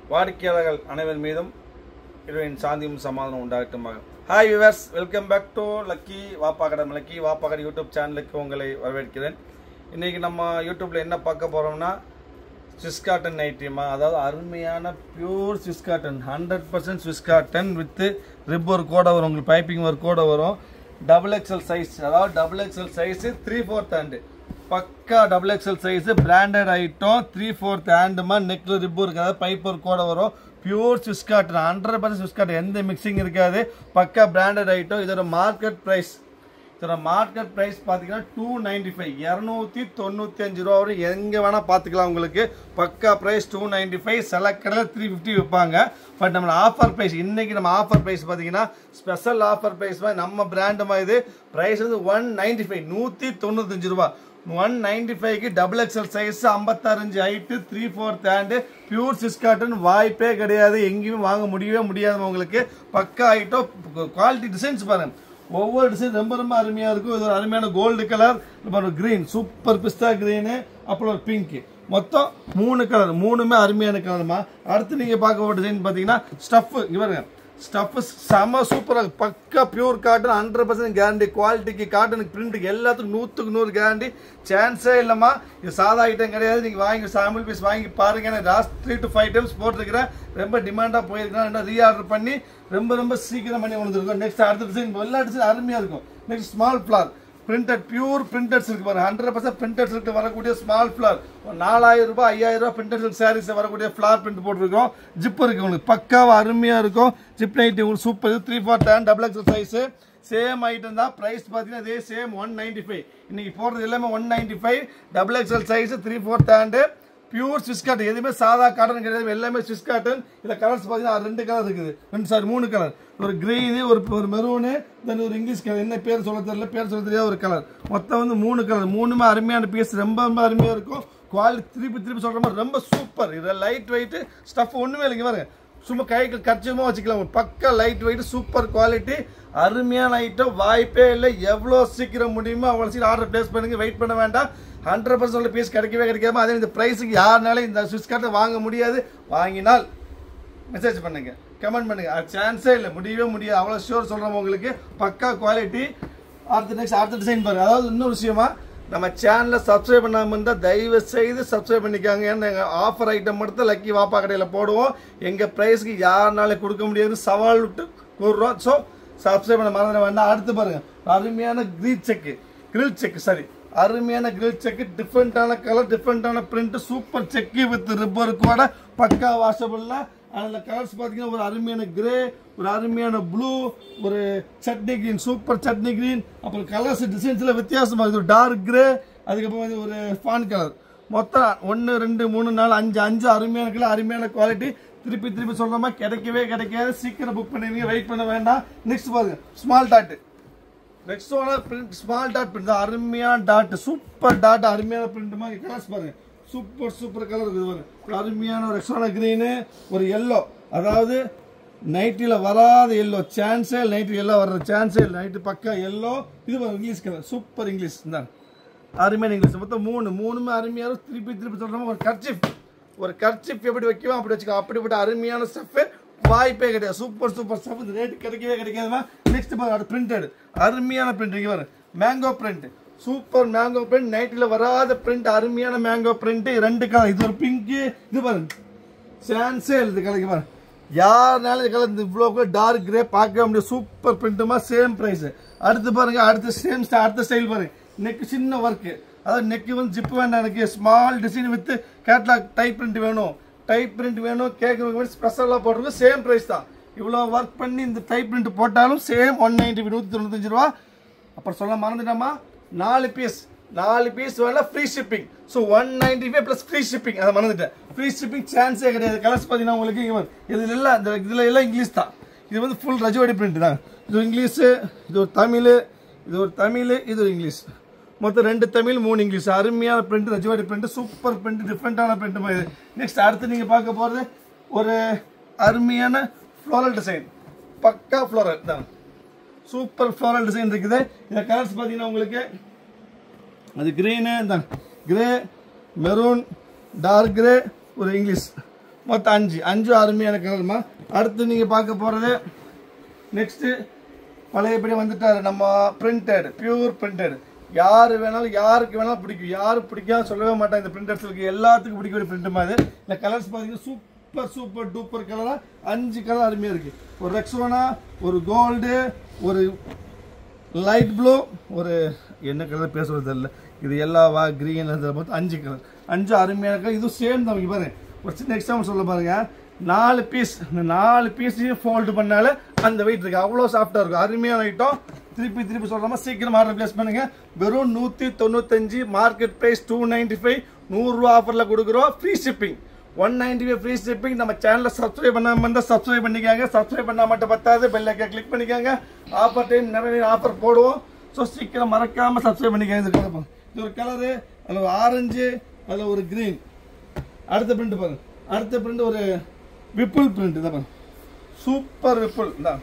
வாடிக்கையாளர்கள் அனைவர் மீதும் இறைவனின் சாந்தியும் சமாதானம் உண்டாகட்டுமாக. Hi viewers, welcome back to Lucky வாப்பாக்கடை யூடியூப் சேனலுக்கு உங்களை வரவேற்கிறேன். இன்றைக்கி நம்ம யூடியூப்பில் என்ன பார்க்க போகிறோம்னா ஸ்விஸ் காட்டன் நைட்டிமா, அதாவது அருமையான pure Swiss cotton, 100% Swiss cotton with rib ஒர்க்கோட வரும், உங்களுக்கு பைப்பிங் ஒர்க்கோட வரும். XXL சைஸ், அதாவது XXL சைஸு 3/4 ஹேண்டு, பக்கா XXL சைஸு, பிராண்டட் ஐட்டம், 3/4 ஹேண்டுமா, நெக்கில் ரிப்பு இருக்காது, பைப் ஒர்க்கோட வரும். Pure Swiss cotton, 100% Swiss cotton, எந்த மிக்சிங் இருக்காது, பக்கா பிராண்டட் ஐட்டம். இதோட மார்க்கெட் ப்ரைஸ் பார்த்தீங்கன்னா 295, 295 ரூபா வரும். எங்கே வேணால் பார்த்துக்கலாம். உங்களுக்கு பக்கா ப்ரைஸ் 295. சில கடையில் 350 விற்பாங்க. பட் நம்ம ஆஃபர் ப்ரைஸ், இன்றைக்கி நம்ம ஆஃபர் ப்ரைஸ் பார்த்தீங்கன்னா ஸ்பெஷல் ஆஃபர் ப்ரைஸ் மாதிரி நம்ம பிராண்டுமா. இது ப்ரைஸ் வந்து 195, 195 ரூபா. 195க்கு XXL size, 56 inch height, 3/4 hand, pure Swiss cotton. வாய்ப்பே கிடையாது, எங்கேயும் வாங்க முடியவே முடியாது உங்களுக்கு. பக்கா ஐட்டம், குவாலிட்டி, டிசைன்ஸ் பாருங்கள். ஒவ்வொரு டிசைன் ரொம்ப ரொம்ப அருமையாக இருக்கும். இது ஒரு அருமையான கோல்டு கலர், கிரீன், சூப்பர் பிஸ்தா கிரீனு, அப்புறம் ஒரு பிங்க், மொத்தம் 3 கலர், 3மே அருமையான கலருமா. அடுத்து நீங்கள் பார்க்க போகிற டிசைன் பார்த்தீங்கன்னா ஸ்டஃப். இவருங்க ஸ்டஃப் செம சூப்பராக, பக்கா பியூர் காட்டன், 100% கேரண்டி. குவாலிட்டிக்கு, காட்டனுக்கு, பிரிண்ட்டுக்கு எல்லாத்துக்கும் 100க்கு 100 கேரண்டி. சான்ஸே இல்லைம்மா. இது சாதா ஐட்டம் கிடையாது. நீங்கள் வாங்கி சாம்பிள் பீஸ் வாங்கி பாருங்க. நான் லாஸ்ட் 3 to 5 டைம்ஸ் போட்டிருக்கிறேன். ரொம்ப டிமாண்டாக போயிருக்கேன். என்ன ரீஆர்டர் பண்ணி ரொம்ப சீக்கிரம் பண்ணி வந்துருக்கோம். நெக்ஸ்ட் அடுத்த டிசைன், எல்லா டிசைன் அருமையாக இருக்கும். Next small floral printed, pure பிரிண்டட்ஸ் இருக்கு பாருங்க. 100% பிரிண்டட் சில்க் வரக்கூடிய ஸ்மால் ஃப்ளார், 4000 ரூபாய் 5000 ரூபாய் பிரிண்டட் சில்க் சாரீஸ் வரக்கூடிய ஃப்ளார் பிரிண்ட் போட்டுருக்கோம். ஜிப் இருக்கு உங்களுக்கு, பக்காவாக அருமையாக இருக்கும். ஜிப் நைட்டி உங்களுக்கு super. 3/4 hand, XXL size, same item தான். ப்ரைஸ் பார்த்தீங்கன்னா இதே சேம் 195. இன்னைக்கு போடுறது எல்லாமே 195. XXL size, 3/4 hand, pure Swiss cotton. எதுவுமே சாதா காட்டன் கிடையாது, எல்லாமே ஸ்விஸ் காட்டன். இதில் கலர்ஸ் பார்த்தீங்கன்னா 2 கலர் இருக்குது, 3 கலர். ஒரு கிரீனு, ஒரு மெரூனு, தென் ஒரு இங்கிலீஷ் கலர். என்ன பேர் சொல்ல தெரியல, பேர் சொல்ல தெரியாத ஒரு கலர். மொத்தம் வந்து 3 கலர். 3மே அருமையான பீஸ், ரொம்ப அருமையாக இருக்கும். குவாலிட்டி திருப்பி சொல்கிற மாதிரி ரொம்ப சூப்பர். இதில் லைட் வெயிட்டு ஸ்டஃப் ஒன்றுமே இல்லைங்க பாருங்க. சும்மா கைக்கு கச்சிதமாக வச்சுக்கலாம். பக்கா லைட் வெயிட், சூப்பர் குவாலிட்டி, அருமையான ஐட்டம். வாய்ப்பே இல்லை. எவ்வளோ சீக்கிரம் முடியுமோ அவ்வளோ சீக்கிரம் ஆர்டர் பிளேஸ் பண்ணுங்க. வெயிட் பண்ண வேண்டாம். 100% பீஸ் கிடைக்காம. அதே இந்த ப்ரைஸுக்கு யாருனாலும் இந்த ஸ்விஸ் காட்டன் வாங்க முடியாது. வாங்கினால் மெசேஜ் பண்ணுங்க, கமெண்ட் பண்ணுங்க. அது சான்ஸே இல்லை, முடியவே முடியாது. அவ்வளோ ஷூர் சொல்கிறோம் உங்களுக்கு. பக்கா குவாலிட்டி. அடுத்த டிசைன் பாருங்க. அதாவது இன்னொரு விஷயமா, நம்ம சேனலை சப்ஸ்கிரைப் பண்ணாமல் இருந்தால் தயவு செய்து சப்ஸ்கிரைப் பண்ணிக்காங்க. ஏன்னா எங்கள் ஆஃபர் ஐட்டம் மட்டும் லக்கி வாப்பா கடையில் போடுவோம். எங்கள் ப்ரைஸ்க்கு யாருனாலும் கொடுக்க முடியாது, சவால் விட்டு கூடுறோம். ஸோ சப்ஸ்கிரைப் பண்ண மறந்துட வேண்டாம். அடுத்து பாருங்க, அருமையான கிரில் செக் சாரி, அருமையான கிரில் செக், டிஃப்ரெண்டான கலர், டிஃப்ரெண்டான பிரிண்ட், சூப்பர் செக்கு வித் ரிப்பர் கூட, பக்கா வாஷபிள்ல. அதில் கலர்ஸ் பார்த்தீங்கன்னா ஒரு அருமையான கிரே, ஒரு அருமையான ப்ளூ, ஒரு chutney green, super chutney green. அப்புறம் கலர்ஸ் டிசைன்ஸில் வித்தியாசமாக இருக்குது. ஒரு டார்க் கிரே, அதுக்கப்புறம் வந்து ஒரு ஃபான் கலர். மொத்தம் 1 2 3 4 5 அருமையான கலர், அருமையான குவாலிட்டி. திருப்பி சொல்கிற மாதிரி கிடைக்காது. சீக்கிரம் புக் பண்ணுவீங்க, வெயிட் பண்ண வேண்டாம். நெக்ஸ்ட் பாருங்க, small dot. Next print, small dot print, அருமையான டாட், சூப்பர் டாட், அருமையான பிரிண்ட் மாதிரி. கலர்ஸ் பாருங்க, சூப்பர் கலர் இருக்குது பாருங்க. ஒரு அருமையான ஒரு எக்ஸ்ட்ரா கிரீனு, ஒரு எல்லோ, அதாவது நைட்டில் வராத எல்லோ, சான்ஸே இல்லை. நைட்டு எல்லோ வர்ற சான்ஸே இல்லை. நைட்டு பக்கா எல்லோ. இது பாருங்க, இங்கிலீஷ் கலர், சூப்பர் இங்கிலீஷ் தான், அருமையான இங்கிலீஷ். மொத்தம் 3மே அருமையான. திருப்பி சொல்கிறோம். ஒரு கர்ச்சிப் எப்படி வைக்குவோம் அப்படி வச்சுக்கோ. அப்படிப்பட்ட அருமையான ஸ்டஃப், வாய்ப்பே கிடையாது. Super stuff. இந்த ரேட்டு கிடைக்காதுமா. நெக்ஸ்ட் பாருங்க, பிரிண்டட், அருமையான பிரிண்ட். இங்கே பாருங்க, mango print, super mango print, நைட்டில் வராத பிரிண்ட், அருமையான மேங்கோ பிரிண்ட். 2 கலர், இது ஒரு பிங்க்கு. இது பாருங்க, சான்ஸே இல்லை கலருக்கு பாருங்க. யாருனாலும் இந்த கலர், இந்த இவ்வளோ டார்க் கிரே பார்க்க முடியாது. சூப்பர் பிரிண்ட்டுமா, சேம் ப்ரைஸ். அடுத்து பாருங்க, அடுத்த ஸ்டைல் பாருங்க. நெக் சின்ன ஒர்க்கு, அதாவது நெக்கு வந்து ஜிப்பு வேண்டாம் எனக்கு. Small design with catalogue type print வேணும். கேட்குறவங்க ஸ்பெஷலாக போடுறது. சேம் ப்ரைஸ் தான். இவ்வளோ ஒர்க் பண்ணி இந்த டைப் பிரிண்ட் போட்டாலும் சேம் 190, 195 ரூபா. அப்புறம் சொல்ல மறந்துட்டாமா, 4 பீஸ் வேணால் free shipping. So 195 plus free shipping. அதை மறந்துட்டேன். ஃப்ரீ ஷிப்பிங் சான்ஸே கிடையாது. கலர்ஸ் பார்த்தீங்கன்னா உங்களுக்கு இதில் எல்லாம் இங்கிலீஷ் தான். இது வந்து ஃபுல் ரஜவாடி பிரிண்ட் தான். இது இங்கிலீஷு, இது ஒரு தமிழ், இது ஒரு இங்கிலீஷ். மொத்தம் 2 தமிழ் 3 இங்கிலீஷ். அருமையான பிரிண்ட், ரஜவாடி பிரிண்ட், சூப்பர் பிரிண்ட், டிஃப்ரெண்டான பிரிண்ட் மாதிரி. நெக்ஸ்ட் அடுத்து நீங்கள் பார்க்க போகிறது ஒரு அருமையான ஃப்ளோரல் டிசைன், பக்கா ஃப்ளோரல் தான், சூப்பர் ஃப்ளோரல் டிசைன் இருக்குது. இதில் கலர்ஸ் பார்த்தீங்கன்னா உங்களுக்கு அது கிரீனு தான், கிரே, மெரூன், டார்க் கிரே, ஒரு இங்கிலீஷ். மொத்தம் 5 அருமையான கலர்மா. அடுத்து நீங்கள் பார்க்க போகிறது நெக்ஸ்ட்டு பழையபடி வந்துட்டாரு நம்ம பிரிண்டட், பியூர் பிரிண்டட். யாருக்கு வேணாலும் பிடிக்கும், யாரும் பிடிக்காம சொல்லவே மாட்டாங்க. இந்த பிரிண்டர்ஸ்க்கு எல்லாத்துக்கும் பிடிக்கக்கூடிய பிரிண்ட் மாதிரி. இந்த கலர்ஸ் பார்த்தீங்கன்னா சூப்பர் டூப்பர் கலராக 5 கலர் அருமையாக இருக்குது. ஒரு ரெக்ஸோனா, ஒரு கோல்டு, ஒரு லைட் ப்ளூ, ஒரு என்ன கலர் பேசுறது தெரியல, இது எல்லாவா கிரீன், மொத்தம் 5 கலர், 5 அருமையான கலர். இதுவும் சேம் தான். பாருங்க, ஒரு சின்ன எக்ஸாம்பிள் சொல்ல பாருங்க. 4 பீஸ், இந்த 4 பீஸையும் ஃபோல்டு பண்ணாலே அந்த வெயிட் இருக்கு, அவ்வளோ சாஃப்டாக இருக்கும். அருமையான ஐட்டம். திருப்பி சொல்றாம சீக்கிரம் ஆர்டர் பிளேஸ் பண்ணுங்க. வெறும் 195, மார்க்கெட் பிரைஸ் 295, 100 ரூபா ஆஃபர்ல கொடுக்குறோம். Free shipping, 195 free shipping. நம்ம சேனலை சப்ஸ்கிரைப் பண்ணாம இருந்தால் சப்ஸ்கிரைப் பண்ணிக்காங்க. சப்ஸ்கிரைப் பண்ணா மட்டும் பத்தாது, பெல் ஐக்கனை கிளிக் பண்ணிக்காங்க. ஆஃபர் டைம் நிறைய ஆஃபர் போடுவோம். ஸோ சீக்கிரம் மறக்காம சப்ஸ்கிரைப் பண்ணிக்காங்க. இது ஒரு கலரு, அதில் ஒரு ஆரஞ்சு, அதில் ஒரு கிரீன். அடுத்த பிரிண்ட் பாருங்க. அடுத்த பிரிண்ட் ஒரு விப்புல் பிரிண்ட் தான். சூப்பர் விப்புல் தான்,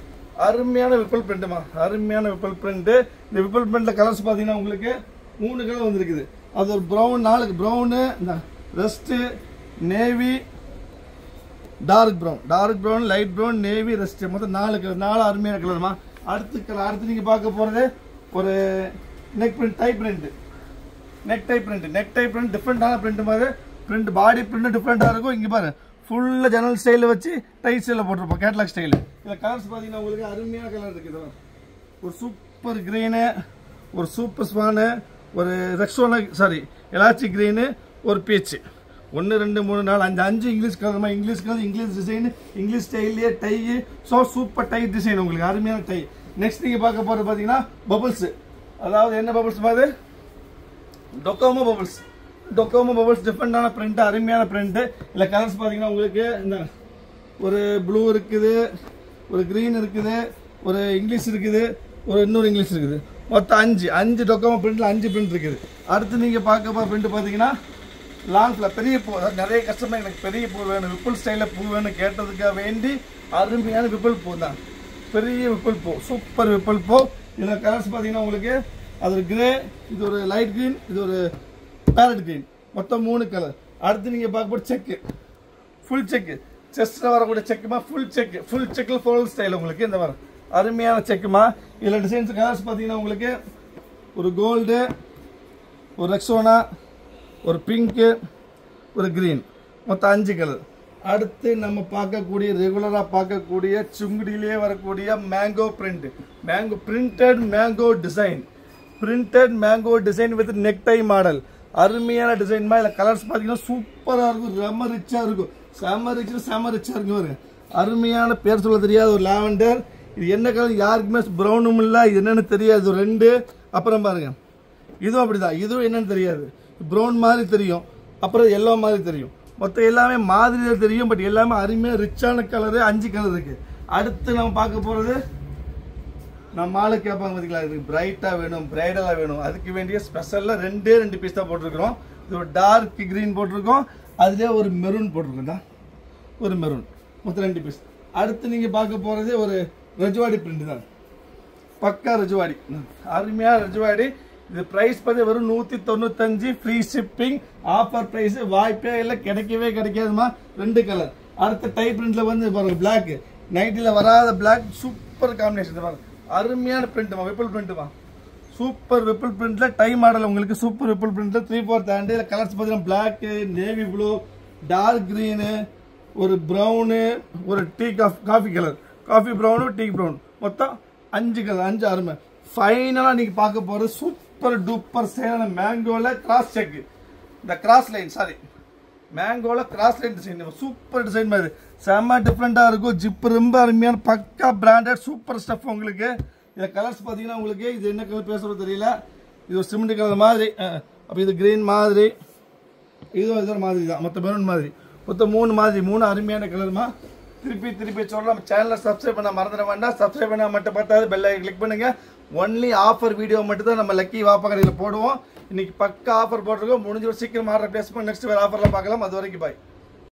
அருமையான விப்புல் பிரிண்ட்மா, அருமையான விப்புல் பிரிண்ட். இந்த விப்புல் பிரிண்ட்ல கலர்ஸ் பார்த்தீங்கன்னா உங்களுக்கு 3 கலர் வந்துருக்குது. அது ஒரு brown, 4 brown, rust, navy, dark brown, light brown, navy, rust, மொத்தம் 4 கலர், 4 அருமையான கலர்மா. அடுத்து நீங்க பார்க்க போறது ஒரு neck print, type print, neck type print. டிஃப்ரெண்டான பிரிண்ட் மாதிரி. பிரிண்ட் பாடி பிரிண்ட் டிஃப்ரெண்டாக இருக்கும். இங்கே பாரு, ஃபுல்லாக ஜன்னல் ஸ்டைலில் வச்சு டைட் ஸ்டைலில் போட்டிருப்போம், கேட்லாக் ஸ்டைலு. இதில் கலர்ஸ் பார்த்தீங்கன்னா உங்களுக்கு அருமையான கலர் இருக்குது. ஒரு சூப்பர் க்ரீனு, ஒரு சூப்பர் ஸ்வானு, ஒரு ரெக்ஸோனா, எலாஸ்டிக் க்ரீனு, ஒரு peach. 1 2 3 4 5 English colour, English colour, English design, English ஸ்டைல்லையே dye. So super dye design, உங்களுக்கு அருமையான டை. நெக்ஸ்ட் நீங்கள் பார்க்க போகிறது பார்த்தீங்கன்னா பபுள்ஸு. அதாவது என்ன பபுள்ஸ் மாதிரி, டொக்கோமோ பபுள்ஸ், டிஃப்ரெண்டான பிரிண்ட், அருமையான பிரிண்ட். இல்லை கலர்ஸ் பார்த்தீங்கன்னா உங்களுக்கு இந்த ஒரு ப்ளூ இருக்குது, ஒரு க்ரீன் இருக்குது, ஒரு இங்கிலீஷ் இருக்குது, ஒரு இன்னொரு இங்கிலீஷ் இருக்குது. மொத்தம் 5 டொக்கோமோ பிரிண்ட்ல 5 பிரிண்ட் இருக்குது. அடுத்து நீங்கள் பார்க்க போகிற பிரிண்ட் பார்த்தீங்கன்னா லாங் ஃப்ளவர், பெரிய பூ. நிறைய கஸ்டமர் எனக்கு பெரிய பூ வேணும், விப்புல் ஸ்டைலில் பூ வேணும் கேட்டதுக்காக வேண்டி அருமையான விப்புல் பூ தான், பெரிய விப்புல் பூ, சூப்பர் விப்புல் பூ. இதில் கலர்ஸ் பார்த்தீங்கன்னா உங்களுக்கு அது ஒரு கிரே, இது ஒரு லைட் கிரீன், இது ஒரு பேரட் கிரீன், மொத்தம் 3 கலர். அடுத்து நீங்கள் பார்க்கும்போது செக்கு, ஃபுல் செக்கு, செஸ்ட்டில் வரக்கூடிய செக்குமா, ஃபுல் செக்கில் ஃபோல் ஸ்டைல் உங்களுக்கு இந்த வரும், அருமையான செக்குமா. இதில் டிசைன்ஸ் கலர்ஸ் பார்த்தீங்கன்னா உங்களுக்கு ஒரு கோல்டு, ஒரு ரெக்ஸோனா, ஒரு பிங்க்கு, ஒரு கிரீன், மொத்தம் 5 கலர். அடுத்து நம்ம பார்க்கக்கூடிய ரெகுலராக பார்க்கக்கூடிய சுங்குடியிலே வரக்கூடிய mango print, printed mango design with neck tie model. அருமையான டிசைன் மாதிரி. இல்லை கலர்ஸ் பார்த்தீங்கன்னா சூப்பராக இருக்கும், செம ரிச்சாக இருக்கும், செம ரிச்சாக இருக்கும். அருமையான பேர் சொல்ல தெரியாத ஒரு லாவெண்டர். இது என்ன கலர் யாருக்குமே ப்ரௌனும் இல்லை, இது என்னன்னு தெரியாது. 2 அப்புறம் பாருங்க, இதுவும் அப்படிதான், இதுவும் என்னன்னு தெரியாது, ப்ரௌன் மாதிரி தெரியும், அப்புறம் எல்லோ மாதிரி தெரியும், மொத்தம் எல்லாமே மாதிரியில் தெரியும். பட் எல்லாமே அருமையாக ரிச்சான கலரு, 5 கலர் இருக்கு. அடுத்து நம்ம பார்க்க போகிறது, நம்ம ஆளு கேட்பாங்க பார்த்தீங்களா, இதுக்கு பிரைட்டாக வேணும், பிரைடலாக வேணும், அதுக்கு வேண்டிய ஸ்பெஷலில் 2 பீஸ் தான் போட்டிருக்கிறோம். இது ஒரு டார்க் கிரீன் போட்டிருக்கோம், அதுலேயே ஒரு மெரூன் போட்டிருக்கோம் தான், ஒரு மெரூன், மொத்தம் 2 பீஸ். அடுத்து நீங்கள் பார்க்க போகிறது ஒரு ரஜ்வாடி பிரிண்ட் தான், பக்கா ரஜ்வாடி, அருமையாக ரஜ்வாடி. இது பிரைஸ் பார்த்து வெறும் 195, ஃப்ரீ ஷிப்பிங். ஆஃபர் பிரைஸ் வாய்ப்பே இல்லை, கிடைக்கவே கிடைக்காதுமா. 2 கலர். அடுத்த டைப் பிரிண்ட்ல வந்து பாருங்க, பிளாக், நைட்டில் வராத பிளாக், சூப்பர் காம்பினேஷன் பாருங்க, அருமையான பிரிண்ட்மா, விப்புல் பிரிண்ட்மா, சூப்பர் விப்புல் பிரிண்ட்ல டை மாடல் உங்களுக்கு, சூப்பர் விப்புல் பிரிண்ட்ல 3/4 ஹேண்ட். கலர்ஸ் பார்த்தீங்கன்னா black, navy blue, dark green, ஒரு ப்ரௌனு, ஒரு coffee colour, coffee brown, tea brown, மொத்தம் 5 கலர், 5 அருமை. ஃபைனலாக நீங்கள் பார்க்க போகிறது சூப்பர் டூப்பர் சேலான மேங்கோவில் கிராஸ் செக், இந்த கிராஸ் லைன், மேங்கோவில் cross line design, super design மாதிரி, செம்ம டிஃப்ரெண்ட்டாக இருக்கும். ஜிப்பு ரொம்ப அருமையான பக்கா பிராண்டட் சூப்பர் ஸ்டஃப் உங்களுக்கு. இதில் கலர்ஸ் பார்த்தீங்கன்னா உங்களுக்கு இது என்ன கலர் பேசுறது தெரியல, இது ஒரு சிமெண்ட் கலர் மாதிரி, அப்போ இது கிரீன் மாதிரி, இது மாதிரி தான், மொத்தம் மெரூன் மாதிரி, மொத்தம் 3 அருமையான கலருமா. திருப்பி சொல்ல, நம்ம சேனலை சப்ஸ்கிரைப் பண்ண மறந்துட வேண்டாம். சப்ஸ்கிரைப் பண்ண மட்டும் பார்த்தாது பெல் ஐக்கனை கிளிக் பண்ணுங்க. ஒன்லி ஆஃபர் வீடியோ மட்டும் தான் நம்ம லக்கி வாப்பா கடையில் போடுவோம். இன்னைக்கு பக்கா ஆஃபர் போட்டிருக்கோம். முடிஞ்ச சீக்கிரம் ஆர்டர் பிளேஸ் பண்ணி நெக்ஸ்ட் வேறு ஆஃபர்லாம் பார்க்கலாம். அது வரைக்கும் பாய்.